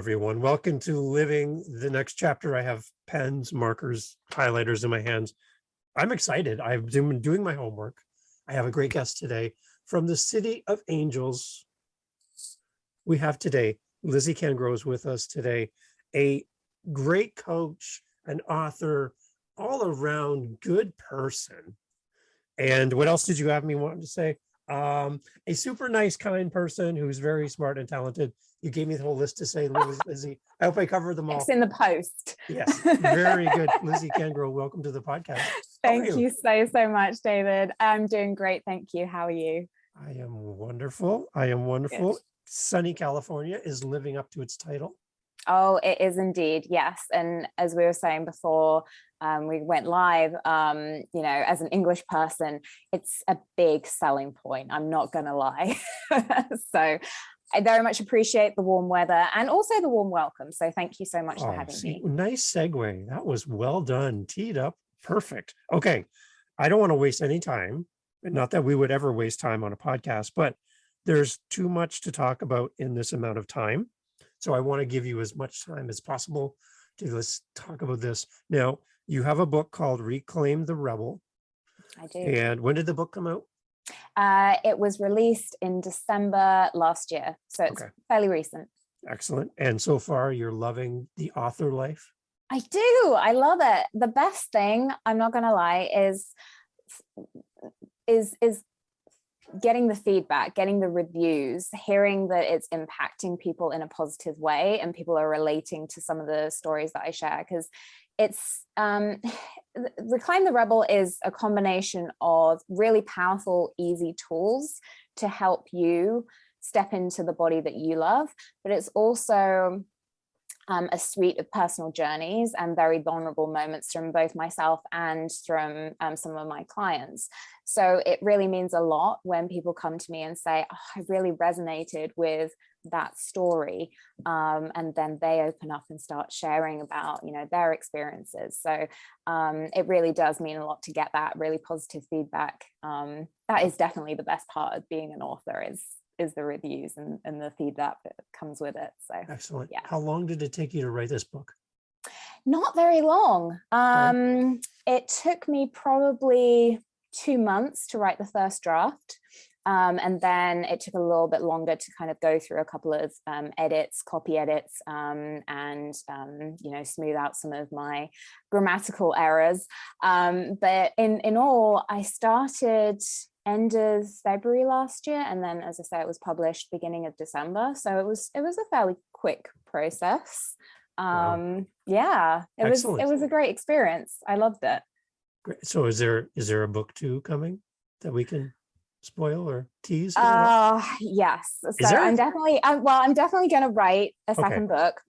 everyone. Welcome to Living the Next Chapter. I have pens, markers, highlighters in my hands. I'm excited. I've been doing my homework. I have a great guest today from the City of Angels. We have today, Lizzy Cangro is with us today, a great coach, an author, all around good person. And what else did you have me wanting to say? A super nice, kind person who's very smart and talented. You gave me the whole list to say, Lizzy. I hope I covered them all. It's in the post. Yes, very good. Lizzy Cangro, welcome to the podcast. Thank you so much, David. I'm doing great. Thank you. How are you? I am wonderful. Good. Sunny California is living up to its title. Oh, it is indeed. Yes. And as we were saying before, we went live, as an English person, it's a big selling point. I'm not going to lie. So I very much appreciate the warm weather and also the warm welcome. So thank you so much for having me. Nice segue. That was well done. Teed up. Perfect. Okay. I don't want to waste any time. Not that we would ever waste time on a podcast, but there's too much to talk about in this amount of time. So I want to give you as much time as possible to let's talk about this. Now, you have a book called Reclaim the Rebel. I do. And when did the book come out? It was released in December last year. So it's fairly recent. Excellent. And so far, you're loving the author life? I do. I love it. The best thing, I'm not going to lie, is getting the feedback, getting the reviews, hearing that it's impacting people in a positive way and people are relating to some of the stories that I share, because it's Reclaim the Rebel is a combination of really powerful, easy tools to help you step into the body that you love, but it's also a suite of personal journeys and very vulnerable moments from both myself and from some of my clients. So it really means a lot when people come to me and say, oh, I really resonated with that story. And then they open up and start sharing about, their experiences. So it really does mean a lot to get that really positive feedback. That is definitely the best part of being an author is the reviews and the feedback that comes with it. So excellent. Yeah. How long did it take you to write this book? Not very long. It took me probably 2 months to write the first draft. And then it took a little bit longer to kind of go through a couple of copy edits, and smooth out some of my grammatical errors. But in all, I started end of February last year, and then, as I say, it was published beginning of December. So it was a fairly quick process. Wow. Yeah, it was a great experience. I loved it. Great. So is there a book 2 coming that we can spoil or tease? Yes. So I'm definitely going to write a second book.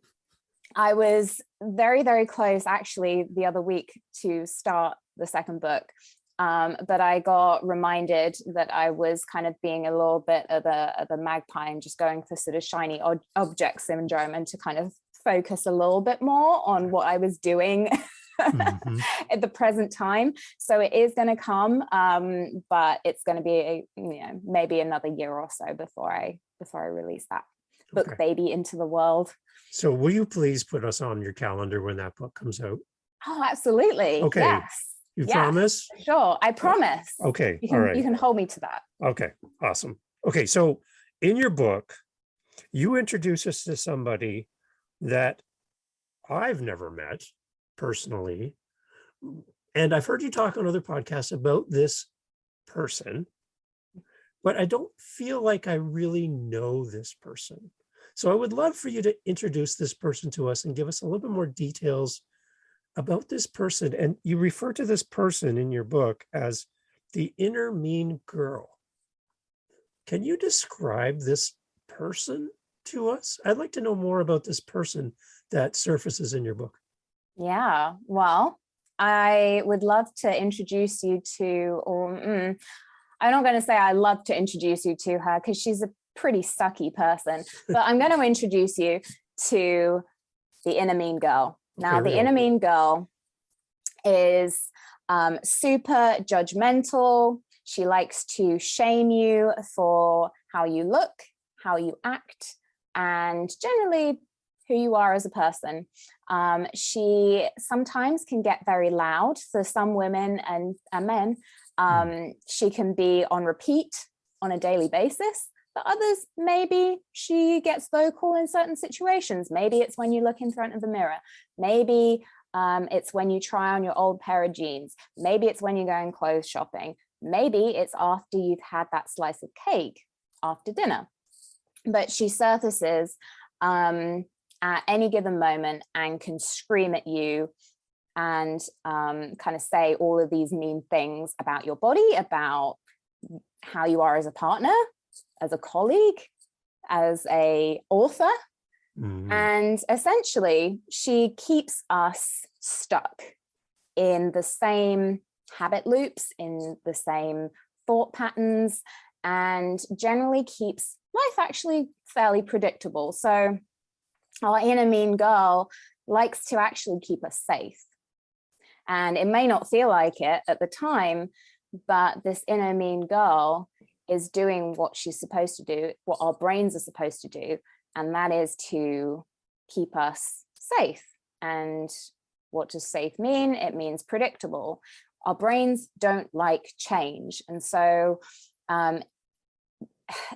I was very, very close actually the other week to start the second book. But I got reminded that I was kind of being a little bit of a magpie and just going for sort of shiny object syndrome, and to kind of focus a little bit more on what I was doing at the present time. So it is going to come, but it's going to be maybe another year or so before I release that book baby into the world. So will you please put us on your calendar when that book comes out? Oh, absolutely. Okay. Yes. You promise? Sure, I promise. Okay, all right. You can hold me to that. Okay, awesome. Okay, so in your book, you introduce us to somebody that I've never met personally, and I've heard you talk on other podcasts about this person, but I don't feel like I really know this person. So I would love for you to introduce this person to us and give us a little bit more details about this person. And you refer to this person in your book as the inner mean girl. Can you describe this person to us? I'd like to know more about this person that surfaces in your book. Yeah, well, I would love to introduce you to, I'm not going to say I love to introduce you to her because she's a pretty sucky person, but I'm going to introduce you to the inner mean girl. Now, the inner mean girl is super judgmental. She likes to shame you for how you look, how you act, and generally who you are as a person. She sometimes can get very loud. So some women and men, she can be on repeat on a daily basis. But others, maybe she gets vocal in certain situations. Maybe it's when you look in front of the mirror. Maybe it's when you try on your old pair of jeans. Maybe it's when you're going clothes shopping. Maybe it's after you've had that slice of cake after dinner. But she surfaces at any given moment and can scream at you and kind of say all of these mean things about your body, about how you are as a partner, as a colleague, as a author. And essentially, she keeps us stuck in the same habit loops, in the same thought patterns, and generally keeps life actually fairly predictable. So our inner mean girl likes to actually keep us safe. And it may not feel like it at the time, but this inner mean girl is doing what she's supposed to do, what our brains are supposed to do, and that is to keep us safe. And what does safe mean? It means predictable. Our brains don't like change. And so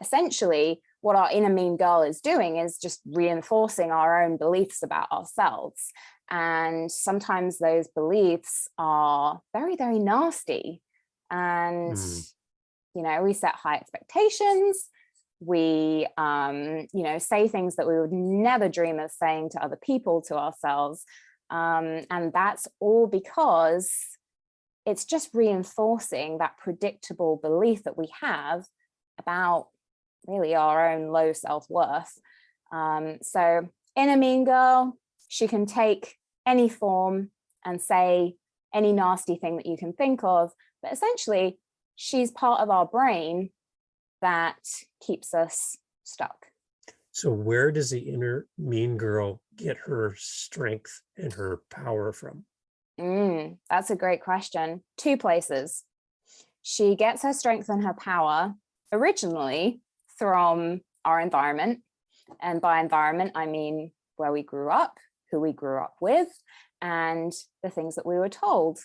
essentially, what our inner mean girl is doing is just reinforcing our own beliefs about ourselves. And sometimes those beliefs are very, very nasty. And, you know, we set high expectations. We, you know, say things that we would never dream of saying to other people, to ourselves. And that's all because it's just reinforcing that predictable belief that we have about really our own low self-worth. So inner mean girl, she can take any form and say any nasty thing that you can think of, but essentially she's part of our brain that keeps us stuck. So where does the inner mean girl get her strength and her power from? That's a great question. 2 places. She gets her strength and her power originally from our environment. And by environment, I mean where we grew up, who we grew up with, and the things that we were told,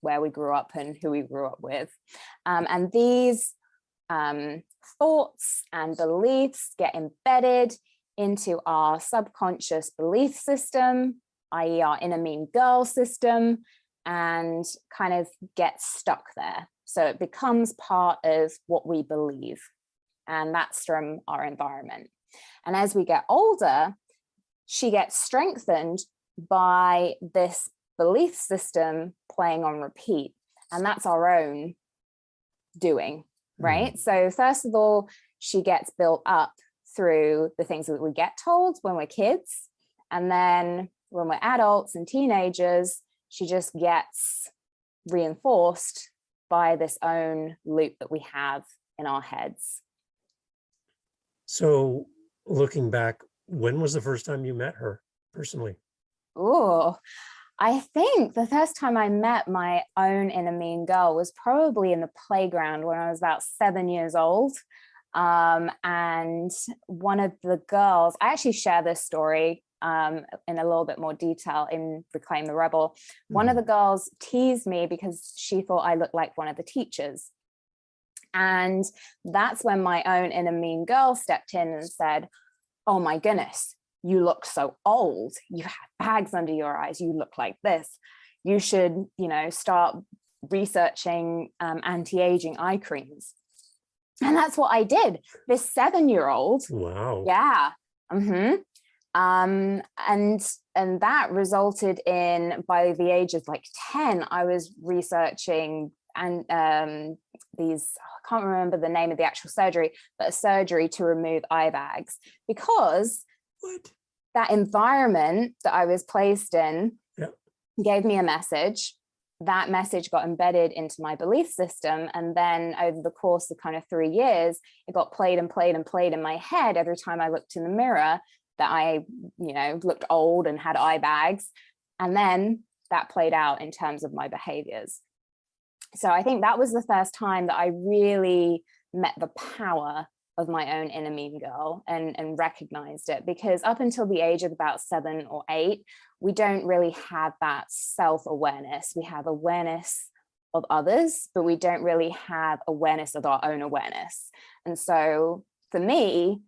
where we grew up and who we grew up with. And these thoughts and beliefs get embedded into our subconscious belief system, i.e. our inner mean girl system, and kind of get stuck there. So it becomes part of what we believe, and that's from our environment. And as we get older, she gets strengthened by this belief system playing on repeat, and that's our own doing, right? So first of all, she gets built up through the things that we get told when we're kids, and then when we're adults and teenagers, she just gets reinforced by this own loop that we have in our heads. So looking back, when was the first time you met her personally? Oh, I think the first time I met my own inner mean girl was probably in the playground when I was about 7 years old. And one of the girls, I actually share this story in a little bit more detail in Reclaim the Rebel. One of the girls teased me because she thought I looked like one of the teachers. And that's when my own inner mean girl stepped in and said, "Oh my goodness, you look so old. You have bags under your eyes. You look like this. You should, you know, start researching anti-aging eye creams." And that's what I did. This 7-year-old. Wow. Yeah. And that resulted in, by the age of like 10, I was researching and these, I can't remember the name of the actual surgery, but a surgery to remove eye bags, because that environment that I was placed in gave me a message. That message got embedded into my belief system. And then over the course of kind of 3 years, it got played and played and played in my head every time I looked in the mirror that I, you know, looked old and had eye bags. And then that played out in terms of my behaviors. So I think that was the first time that I really met the power of my own inner mean girl and recognized it, because up until the age of about 7 or 8, we don't really have that self-awareness. We have awareness of others, but we don't really have awareness of our own awareness. And so for me,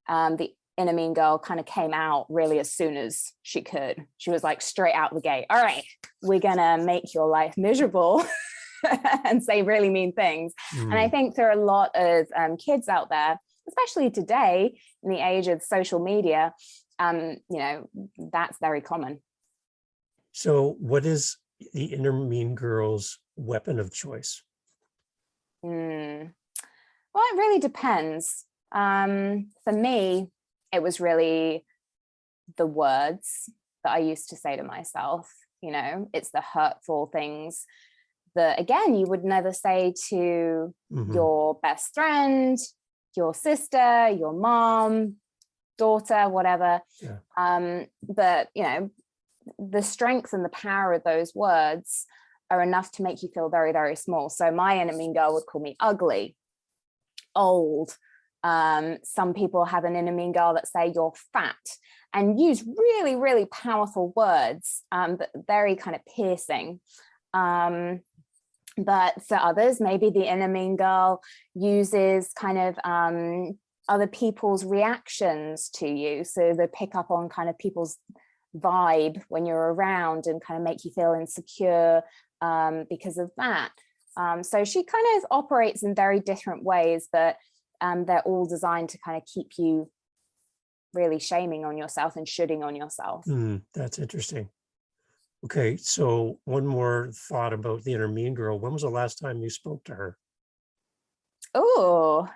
the inner mean girl kind of came out really as soon as she could. She was like straight out the gate. All right, we're gonna make your life miserable and say really mean things. And I think there are a lot of kids out there, especially today in the age of social media, that's very common. So what is the inner mean girl's weapon of choice? Well, it really depends. For me, it was really the words that I used to say to myself. It's the hurtful things that, again, you would never say to your best friend, your sister, your mom, daughter, whatever. Yeah. But the strength and the power of those words are enough to make you feel very, very small. So my inner mean girl would call me ugly, old. Some people have an inner mean girl that say you're fat, and use really, really powerful words, but very kind of piercing. But for others, maybe the inner mean girl uses kind of other people's reactions to you. So they pick up on kind of people's vibe when you're around and kind of make you feel insecure because of that. So she kind of operates in very different ways, but they're all designed to kind of keep you really shaming on yourself and shoulding on yourself. That's interesting. Okay, so one more thought about the inner mean girl. When was the last time you spoke to her? Oh,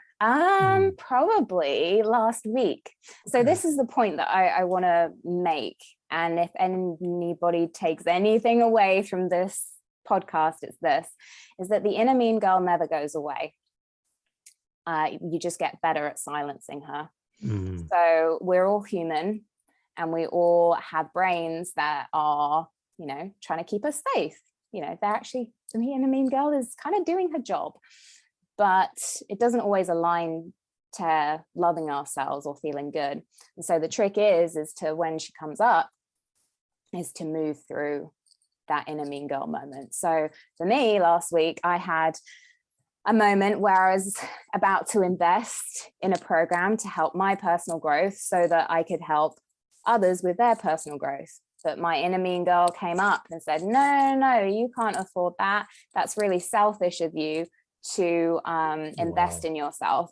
probably last week. So this is the point that I want to make. And if anybody takes anything away from this podcast, it's this, is that the inner mean girl never goes away. You just get better at silencing her. So we're all human, and we all have brains that are, trying to keep us safe. They're actually, the inner mean girl is kind of doing her job, but it doesn't always align to loving ourselves or feeling good. And so the trick is to, when she comes up, is to move through that inner mean girl moment. So for me, last week, I had a moment where I was about to invest in a program to help my personal growth so that I could help others with their personal growth. But my inner mean girl came up and said, no, you can't afford that. That's really selfish of you to invest in yourself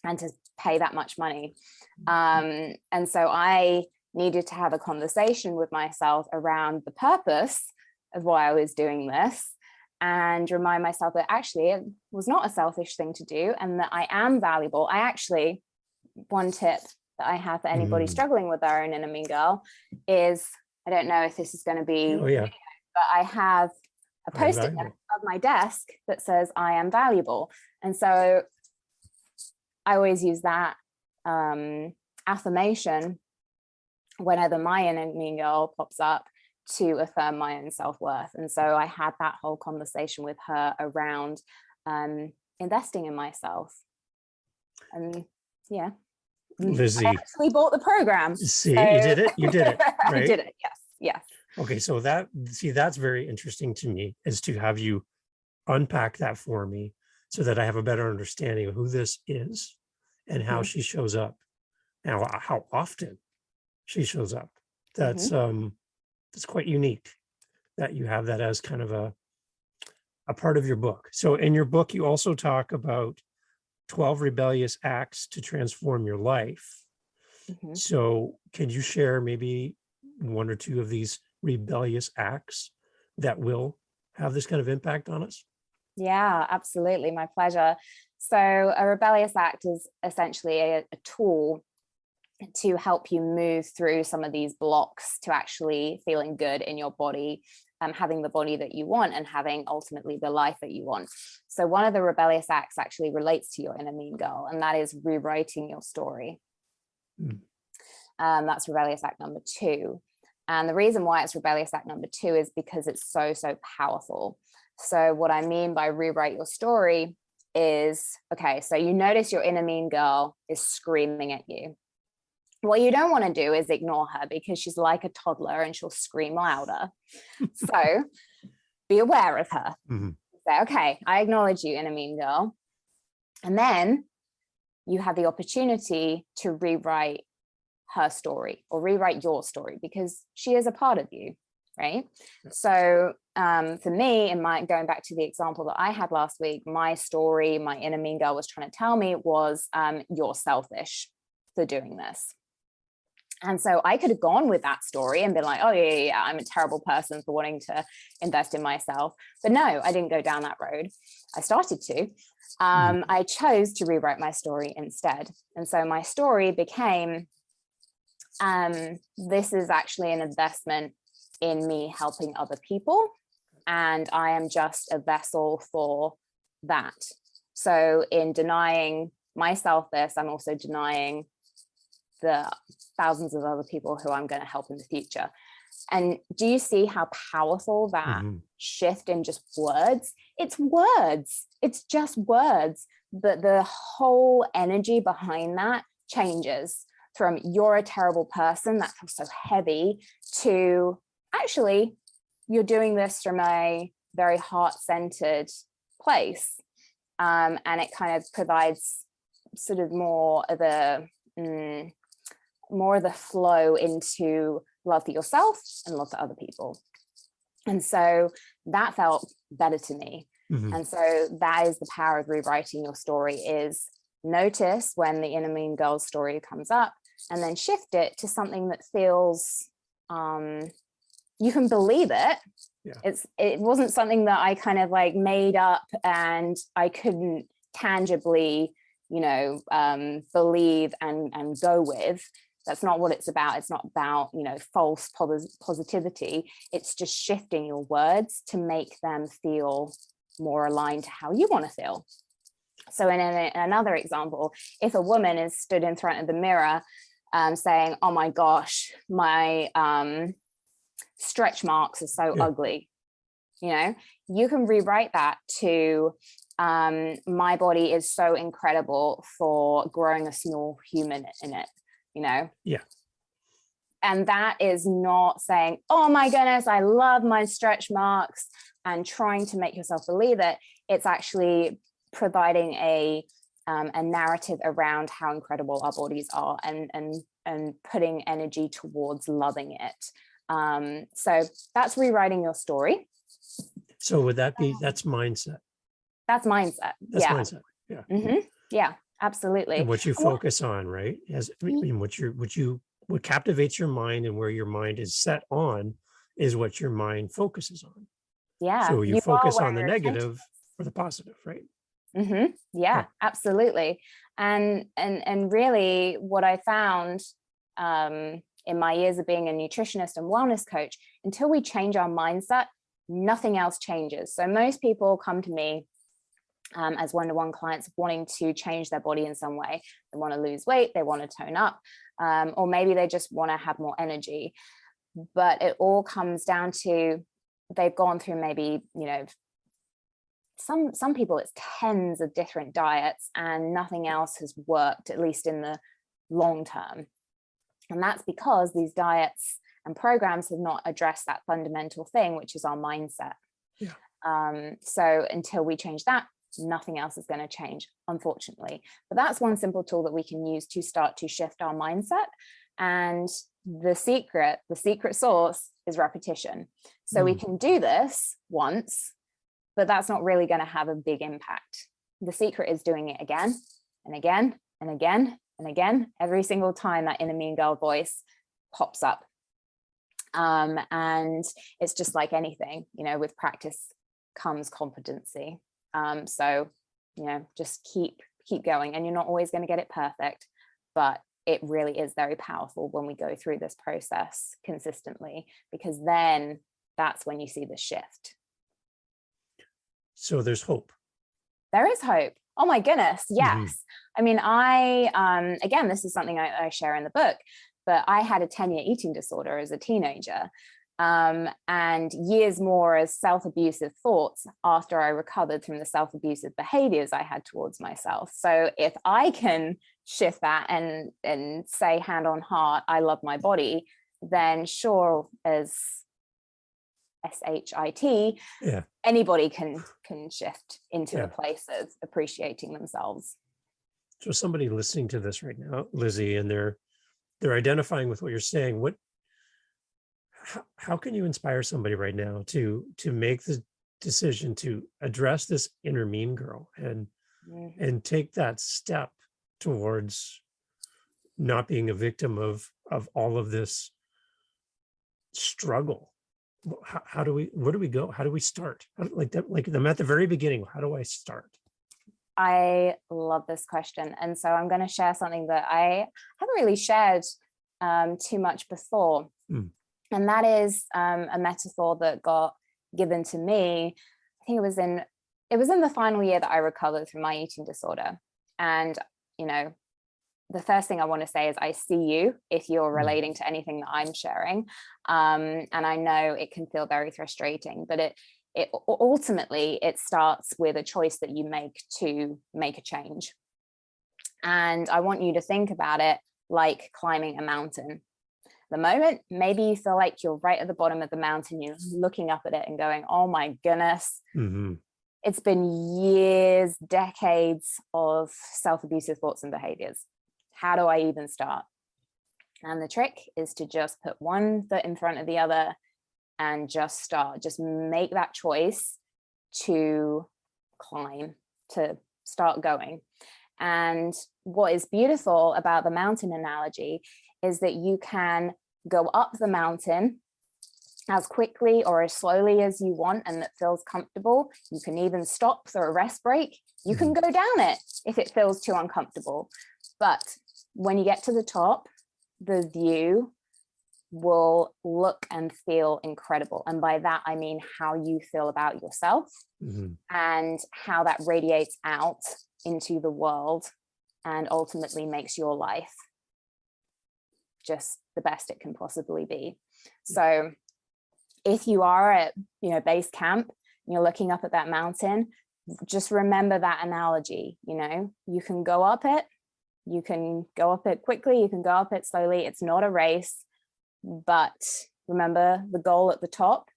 and to pay that much money. And so I needed to have a conversation with myself around the purpose of why I was doing this, and remind myself that actually it was not a selfish thing to do, and that I am valuable. One tip that I have for anybody struggling with their own inner mean girl is, I don't know if this is going to be, but I have a post-it note of my desk that says I am valuable. And so I always use that affirmation whenever my inner mean girl pops up, to affirm my own self-worth. And so I had that whole conversation with her around investing in myself. And yeah, Lizzy, I actually bought the program. See, so... you did it, right? I did it, yes. Okay, so that's very interesting to me, is to have you unpack that for me so that I have a better understanding of who this is and how she shows up, and how often she shows up. That's it's quite unique that you have that as kind of a part of your book. So in your book, you also talk about 12 rebellious acts to transform your life. So can you share maybe one or two of these rebellious acts that will have this kind of impact on us? Yeah, absolutely. My pleasure. So a rebellious act is essentially a tool to help you move through some of these blocks to actually feeling good in your body, having the body that you want, and having ultimately the life that you want. So one of the rebellious acts actually relates to your inner mean girl, and that is rewriting your story. That's rebellious act number 2. And the reason why it's rebellious act number 2 is because it's so powerful. So what I mean by rewrite your story is, okay, so you notice your inner mean girl is screaming at you. What you don't want to do is ignore her, because she's like a toddler and she'll scream louder. So be aware of her. Mm-hmm. Say, okay, I acknowledge you, inner mean girl. And then you have the opportunity to rewrite her story, or rewrite your story, because she is a part of you, right? Yeah. So for me, going back to the example that I had last week, my story, my inner mean girl was trying to tell me was, you're selfish for doing this. And so I could have gone with that story and been like, oh yeah, I'm a terrible person for wanting to invest in myself. But no, I didn't go down that road. I started to. I chose to rewrite my story instead. And so my story became, this is actually an investment in me helping other people, and I am just a vessel for that. So in denying myself this, I'm also denying the thousands of other people who I'm going to help in the future. And do you see how powerful that shift in just words? It's words. It's just words. But the whole energy behind that changes from you're a terrible person, that feels so heavy, to actually you're doing this from a very heart-centered place. And it kind of provides sort of more of the flow into love for yourself and love for other people. And so that felt better to me. And so that is the power of rewriting your story, is notice when the inner mean girl story comes up, and then shift it to something that feels, you can believe it. Yeah. It wasn't something that I kind of like made up and I couldn't tangibly, believe and go with. That's not what it's about. It's not about, false positivity. It's just shifting your words to make them feel more aligned to how you want to feel. So in another example, if a woman is stood in front of the mirror saying, oh my gosh, my stretch marks are so ugly, you can rewrite that to, my body is so incredible for growing a small human in it. Yeah. And that is not saying, oh my goodness, I love my stretch marks, and trying to make yourself believe it. It's actually providing a narrative around how incredible our bodies are, and putting energy towards loving it. So that's rewriting your story. So would that be, that's mindset? That's mindset. That's mindset. Yeah. Yeah. Absolutely. And what you focus on, right? What captivates your mind and where your mind is set on is what your mind focuses on. Yeah. So you focus on the negative or the positive, right? Yeah, absolutely. And really what I found in my years of being a nutritionist and wellness coach, until we change our mindset, nothing else changes. So most people come to me as one-to-one clients wanting to change their body in some way. They want to lose weight, they want to tone up, or maybe they just want to have more energy. But it all comes down to, they've gone through maybe, some people it's tens of different diets and nothing else has worked, at least in the long term. And that's because these diets and programs have not addressed that fundamental thing, which is our mindset. Yeah. So until we change that, nothing else is going to change, unfortunately. But that's one simple tool that we can use to start to shift our mindset. And the secret sauce is repetition. So we can do this once, but that's not really going to have a big impact. The secret is doing it again and again and again and again, every single time that inner mean girl voice pops up. And it's just like anything, with practice comes competency. So, just keep going, and you're not always going to get it perfect, but it really is very powerful when we go through this process consistently, because then that's when you see the shift. So there's hope. There is hope. Oh my goodness. Yes. I mean, again, this is something I share in the book, but I had a 10-year eating disorder as a teenager. and years more as self-abusive thoughts after I recovered from the self-abusive behaviors I had towards myself. So if I can shift that and say hand on heart, I love my body, then sure as SHIT, Yeah. anybody can shift into Yeah. the place of appreciating themselves. So somebody listening to this right now, Lizzy, and they're identifying with what you're saying, how can you inspire somebody right now to make the decision to address this inner mean girl and take that step towards not being a victim of all of this struggle? Where do we go? How do we start? Like I'm at the very beginning. How do I start? I love this question. And so I'm going to share something that I haven't really shared too much before. And that is a metaphor that got given to me. I think it was in the final year that I recovered from my eating disorder. And, you know, the first thing I want to say is I see you if you're relating to anything that I'm sharing. And I know it can feel very frustrating, but it ultimately, it starts with a choice that you make to make a change. And I want you to think about it like climbing a mountain. The moment maybe you feel like you're right at the bottom of the mountain, you're looking up at it and going, oh my goodness, it's been years, decades of self-abusive thoughts and behaviors. How do I even start? And the trick is to just put one foot in front of the other and just start. Just make that choice to climb, to start going. And what is beautiful about the mountain analogy is that you can go up the mountain as quickly or as slowly as you want and that feels comfortable. You can even stop for a rest break. You can go down it if it feels too uncomfortable. But when you get to the top, the view will look and feel incredible. And by that, I mean how you feel about yourself and how that radiates out into the world and ultimately makes your life just the best it can possibly be. So if you are at, base camp, and you're looking up at that mountain, just remember that analogy. You can go up it, you can go up it quickly, you can go up it slowly. It's not a race, but remember the goal at the top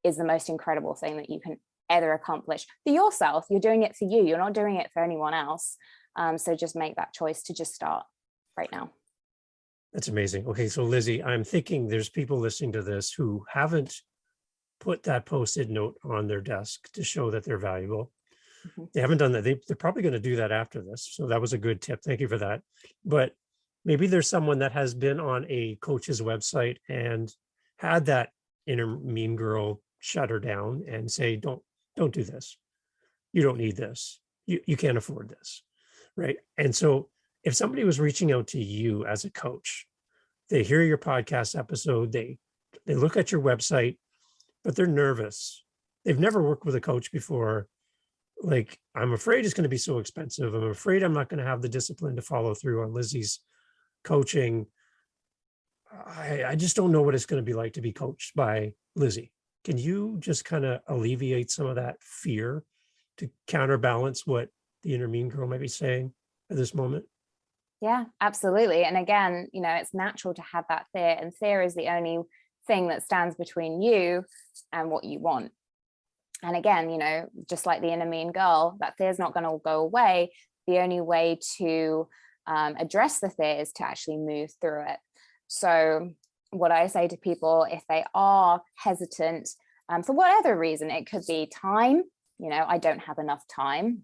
is the most incredible thing that you can ever accomplish for yourself. You're doing it for you. You're not doing it for anyone else. So just make that choice to just start right now. That's amazing. Okay, so Lizzy, I'm thinking there's people listening to this who haven't put that Post-it note on their desk to show that they're valuable. They haven't done that. They're probably going to do that after this. So that was a good tip. Thank you for that. But maybe there's someone that has been on a coach's website and had that inner mean girl shut her down and say, don't do this. You don't need this. You can't afford this. Right. And so if somebody was reaching out to you as a coach, they hear your podcast episode, they look at your website, but they're nervous. They've never worked with a coach before. Like, I'm afraid it's going to be so expensive. I'm afraid I'm not going to have the discipline to follow through on Lizzy's coaching. I just don't know what it's going to be like to be coached by Lizzy. Can you just kind of alleviate some of that fear to counterbalance what the inner mean girl might be saying at this moment? Yeah, absolutely. And again, it's natural to have that fear, and fear is the only thing that stands between you and what you want. And again, just like the inner mean girl, that fear is not going to go away. The only way to address the fear is to actually move through it. So what I say to people, if they are hesitant for whatever reason, it could be time, I don't have enough time.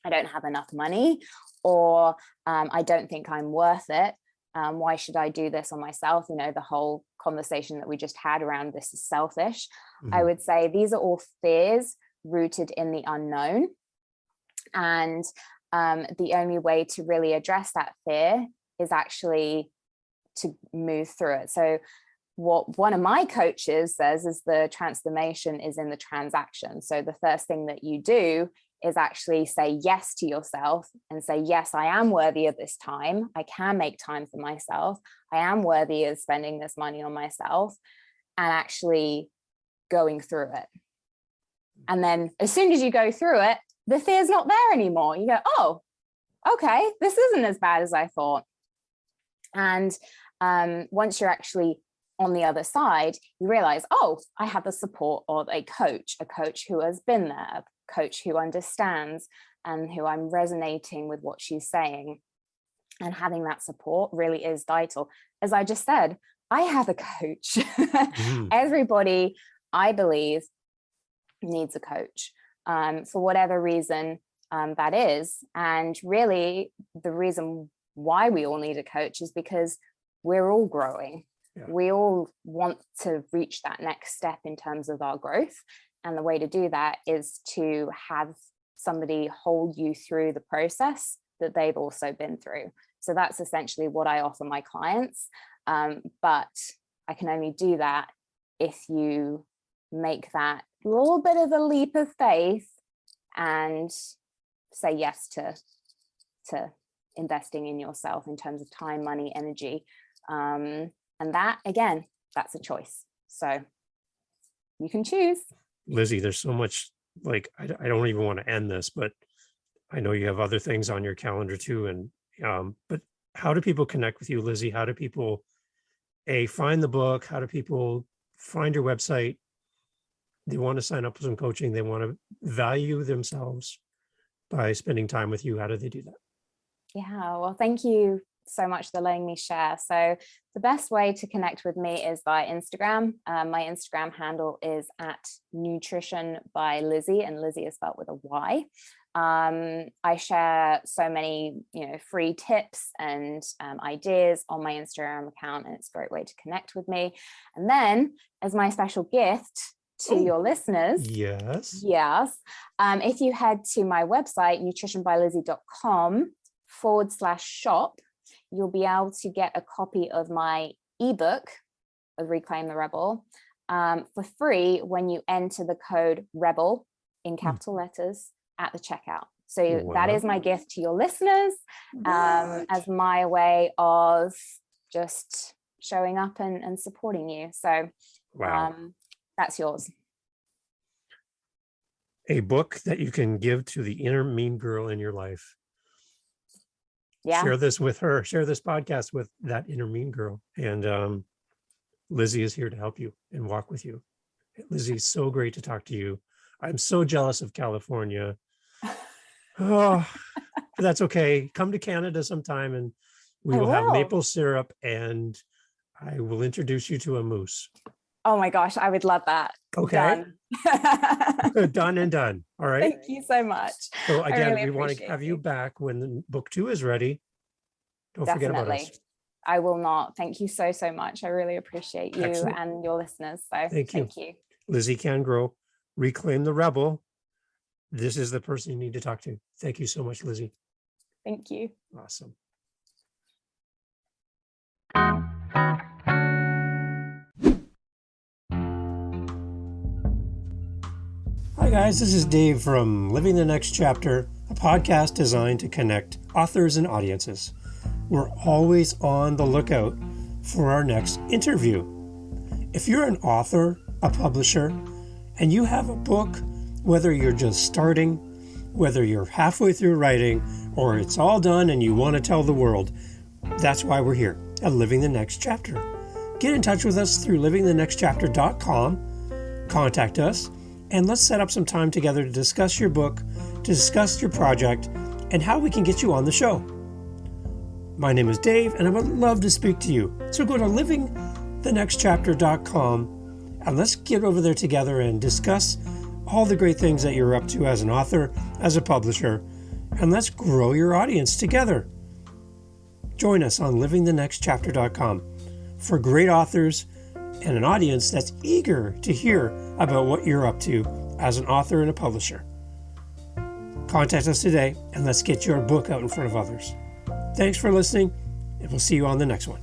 I don't have enough money, or I don't think I'm worth it. Why should I do this on myself? The whole conversation that we just had around this is selfish. I would say these are all fears rooted in the unknown. And the only way to really address that fear is actually to move through it. So what one of my coaches says is the transformation is in the transaction. So the first thing that you do is actually say yes to yourself and say, yes, I am worthy of this time. I can make time for myself. I am worthy of spending this money on myself. and actually going through it. And then as soon as you go through it, the fear's not there anymore. You go, oh, okay, this isn't as bad as I thought. And once you're actually on the other side, you realize, oh, I have the support of a coach who has been there, a coach who understands and who I'm resonating with what she's saying. And having that support really is vital. As I just said, I have a coach. Everybody, I believe, needs a coach for whatever reason that is. And really, the reason why we all need a coach is because we're all growing. Yeah. We all want to reach that next step in terms of our growth. And the way to do that is to have somebody hold you through the process that they've also been through. So that's essentially what I offer my clients. But I can only do that if you make that little bit of a leap of faith and say yes to investing in yourself in terms of time, money, energy. And that, again, that's a choice. So you can choose. Lizzy, there's so much, like, I don't even want to end this, but I know you have other things on your calendar too. And, but how do people connect with you, Lizzy? How do people, find the book? How do people find your website? They want to sign up for some coaching. They want to value themselves by spending time with you. How do they do that? Yeah, well, thank you so much for letting me share. So the best way to connect with me is by Instagram. My Instagram handle is at Nutrition by Lizzy, and Lizzy is spelled with a Y. I share so many, free tips and ideas on my Instagram account, and it's a great way to connect with me. And then, as my special gift to your listeners, yes, if you head to my website, nutritionbylizzy.com/shop, you'll be able to get a copy of my ebook of Reclaim the Rebel for free when you enter the code REBEL in capital letters at the checkout. So that is my gift to your listeners, as my way of just showing up and supporting you. So that's yours. A book that you can give to the inner mean girl in your life. Yeah. Share this with her. Share this podcast with that inner mean girl. And Lizzy is here to help you and walk with you. Lizzy, so great to talk to you. I'm so jealous of California. Oh, but that's okay. Come to Canada sometime and we will have maple syrup and I will introduce you to a moose. Oh my gosh, I would love that. Okay. Done. Done and done. All right. Thank you so much. So again, we want to have you back when book 2 is ready. Don't forget about us. I will not. Thank you so much. I really appreciate you and your listeners. So thank you. Lizzy Cangro, Reclaim the Rebel. This is the person you need to talk to. Thank you so much, Lizzy. Thank you. Awesome. Hi guys, this is Dave from Living the Next Chapter, a podcast designed to connect authors and audiences. We're always on the lookout for our next interview. If you're an author, a publisher, and you have a book, whether you're just starting, whether you're halfway through writing, or it's all done and you want to tell the world, that's why we're here at Living the Next Chapter. Get in touch with us through livingthenextchapter.com, contact us, and let's set up some time together to discuss your book, to discuss your project, and how we can get you on the show. My name is Dave, and I would love to speak to you. So go to livingthenextchapter.com, and let's get over there together and discuss all the great things that you're up to as an author, as a publisher, and let's grow your audience together. Join us on livingthenextchapter.com for great authors and an audience that's eager to hear about what you're up to as an author and a publisher. Contact us today and let's get your book out in front of others. Thanks for listening, and we'll see you on the next one.